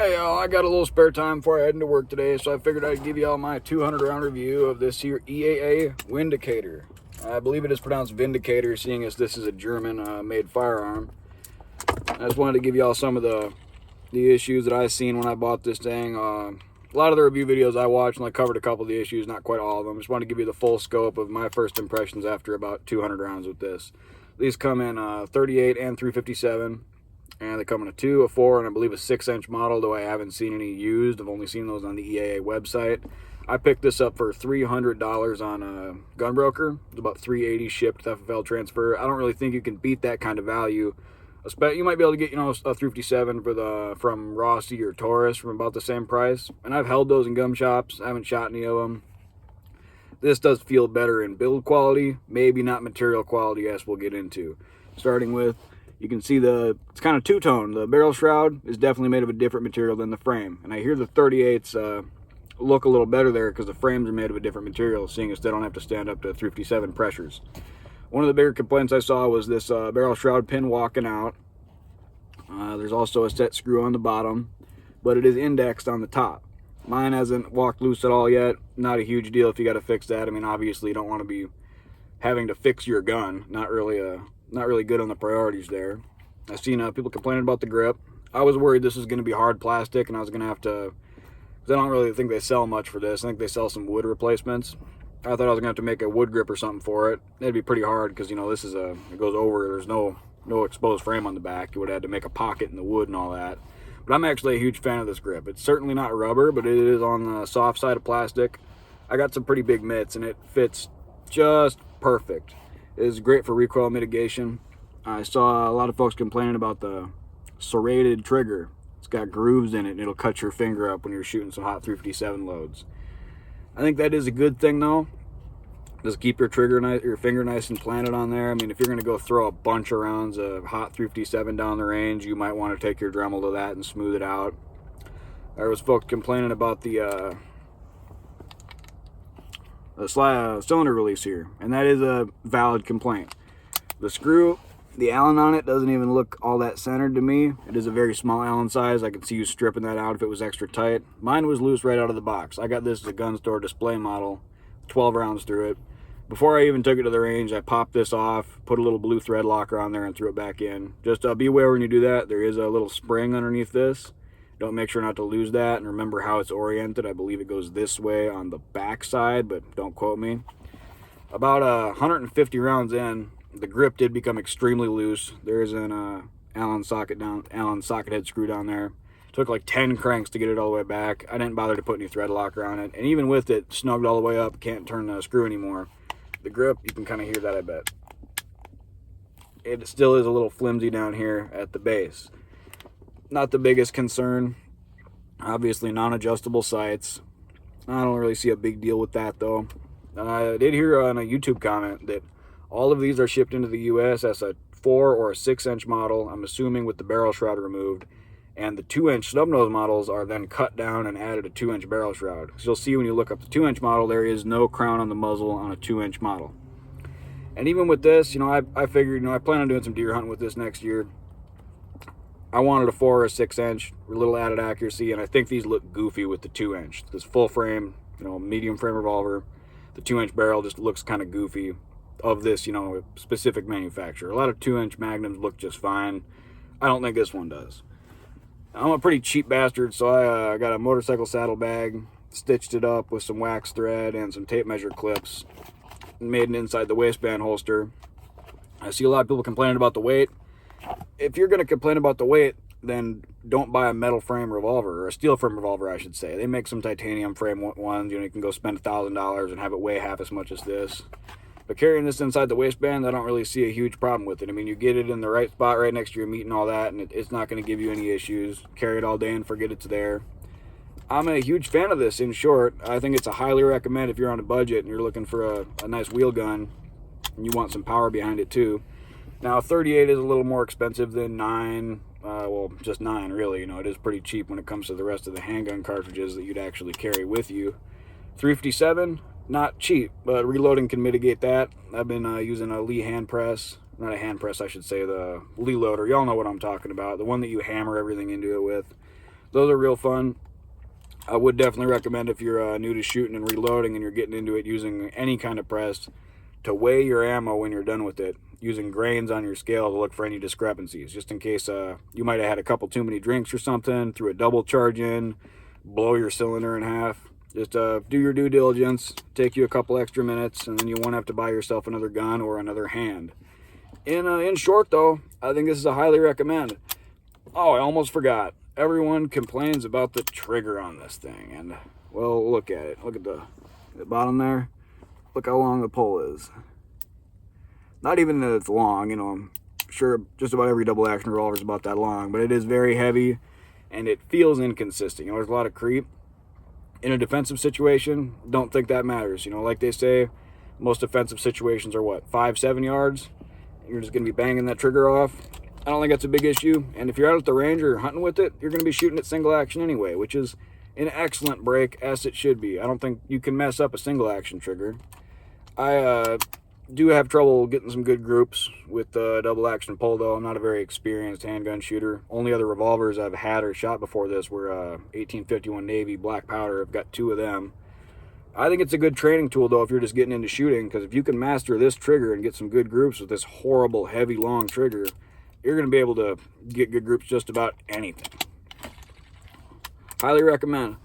Hey y'all, I got a little spare time before I head into work today, so I figured I'd give y'all my 200 round review of this here EAA Windicator. I believe it is pronounced Vindicator, seeing as this is a German made firearm. I just wanted to give y'all some of the issues that I seen when I bought this thing. A lot of the review videos I watched, and I covered a couple of the issues, not quite all of them. Just wanted to give you the full scope of my first impressions after about 200 rounds with this. These come in 38 and 357. And they come in a 2, a 4, and I believe a 6-inch model, though I haven't seen any used. I've only seen those on the EAA website. I picked this up for $300 on Gunbroker. It's about $380 shipped FFL transfer. I don't really think you can beat that kind of value. You might be able to get, a 357 from Rossi or Taurus from about the same price. And I've held those in gun shops. I haven't shot any of them. This does feel better in build quality, maybe not material quality, as we'll get into. Starting with, you can see it's kind of two-tone. The barrel shroud is definitely made of a different material than the frame. And I hear the 38s look a little better there because the frames are made of a different material, seeing as they don't have to stand up to 357 pressures. One of the bigger complaints I saw was this barrel shroud pin walking out. There's also a set screw on the bottom, but it is indexed on the top. Mine hasn't walked loose at all yet. Not a huge deal if you got to fix that. I mean, obviously you don't want to be having to fix your gun. Not really good on the priorities there. I've seen people complaining about the grip. I was worried this was going to be hard plastic and I was going to have to, because I don't really think they sell much for this. I think they sell some wood replacements. I thought I was going to have to make a wood grip or something for it. It'd be pretty hard because, this is it goes over, there's no exposed frame on the back. You would have had to make a pocket in the wood and all that. But I'm actually a huge fan of this grip. It's certainly not rubber, but it is on the soft side of plastic. I got some pretty big mitts and it fits just perfect. It is great for recoil mitigation. I saw a lot of folks complaining about the serrated trigger. It's got grooves in it and it'll cut your finger up when you're shooting some hot 357 loads. I think that is a good thing though. Just keep your finger nice and planted on there. I mean, if you're going to go throw a bunch of rounds of hot 357 down the range, you might want to take your Dremel to that and smooth it out. There was folks complaining about the cylinder release here, and that is a valid complaint. The Allen on it doesn't even look all that centered to me. It is a very small Allen size. I could see you stripping that out if it was extra tight. Mine was loose right out of the box. I got this as a gun store display model, 12 rounds through it. Before I even took it to the range, I popped this off, put a little blue thread locker on there and threw it back in. Just be aware when you do that, there is a little spring underneath this. Don't make sure not to lose that, and remember how it's oriented. I believe it goes this way on the back side, but don't quote me. About 150 rounds in, the grip did become extremely loose. There is an Allen socket head screw down there. Took like 10 cranks to get it all the way back. I didn't bother to put any thread locker on it, and even with it snugged all the way up, can't turn the screw anymore. The grip, you can kind of hear that, I bet. It still is a little flimsy down here at the base. Not the biggest concern. Obviously non-adjustable sights. I don't really see a big deal with that though. I did hear on a YouTube comment that all of these are shipped into the US as a 4 or a 6-inch model, I'm assuming with the barrel shroud removed, and the 2-inch snub-nose models are then cut down and added a 2-inch barrel shroud. So you'll see when you look up the 2-inch model, there is no crown on the muzzle on a 2-inch model. And even with this, I figured, I plan on doing some deer hunting with this next year. I wanted a 4 or a 6-inch, a little added accuracy, and I think these look goofy with the 2-inch. This full frame, medium frame revolver, the 2-inch barrel just looks kind of goofy of this, specific manufacturer. A lot of 2-inch magnums look just fine. I don't think this one does. I'm a pretty cheap bastard, so I got a motorcycle saddlebag, stitched it up with some wax thread and some tape measure clips, and made an inside the waistband holster. I see a lot of people complaining about the weight. If you're going to complain about the weight, then don't buy a metal frame revolver, or a steel frame revolver, I should say. They make some titanium frame ones. You can go spend $1,000 and have it weigh half as much as this. But carrying this inside the waistband, I don't really see a huge problem with it. I mean, you get it in the right spot right next to your meat and all that, and it's not going to give you any issues. Carry it all day and forget it's there. I'm a huge fan of this, in short. I think it's a highly recommend if you're on a budget and you're looking for a nice wheel gun and you want some power behind it too. Now, 38 is a little more expensive than 9. Well, just 9, really. It is pretty cheap when it comes to the rest of the handgun cartridges that you'd actually carry with you. 357, not cheap, but reloading can mitigate that. I've been using a Lee hand press. Not a hand press, I should say, the Lee loader. Y'all know what I'm talking about. The one that you hammer everything into it with. those are real fun. I would definitely recommend, if you're new to shooting and reloading and you're getting into it, using any kind of press, to weigh your ammo when you're done with it, using grains on your scale to look for any discrepancies, just in case you might have had a couple too many drinks or something, threw a double charge in, blow your cylinder in half. Just do your due diligence, take you a couple extra minutes, and then you won't have to buy yourself another gun or another hand. In short, though, I think this is a highly recommend. Oh, I almost forgot. Everyone complains about the trigger on this thing, and, well, look at it. Look at the bottom there. Look how long the pull is. Not even that it's long, you know, I'm sure just about every double action revolver is about that long, but it is very heavy, and it feels inconsistent. You know, there's a lot of creep. In a defensive situation, don't think that matters. You know, like they say, most defensive situations are what, 5-7 yards? You're just going to be banging that trigger off. I don't think that's a big issue. And if you're out at the range or hunting with it, you're going to be shooting at single action anyway, which is an excellent break, as it should be. I don't think you can mess up a single action trigger. I do have trouble getting some good groups with double action pull, though. I'm not a very experienced handgun shooter. Only other revolvers I've had or shot before this were 1851 Navy black powder. I've got 2 of them. I think it's a good training tool, though, if you're just getting into shooting, because if you can master this trigger and get some good groups with this horrible, heavy, long trigger, you're going to be able to get good groups just about anything. Highly recommend.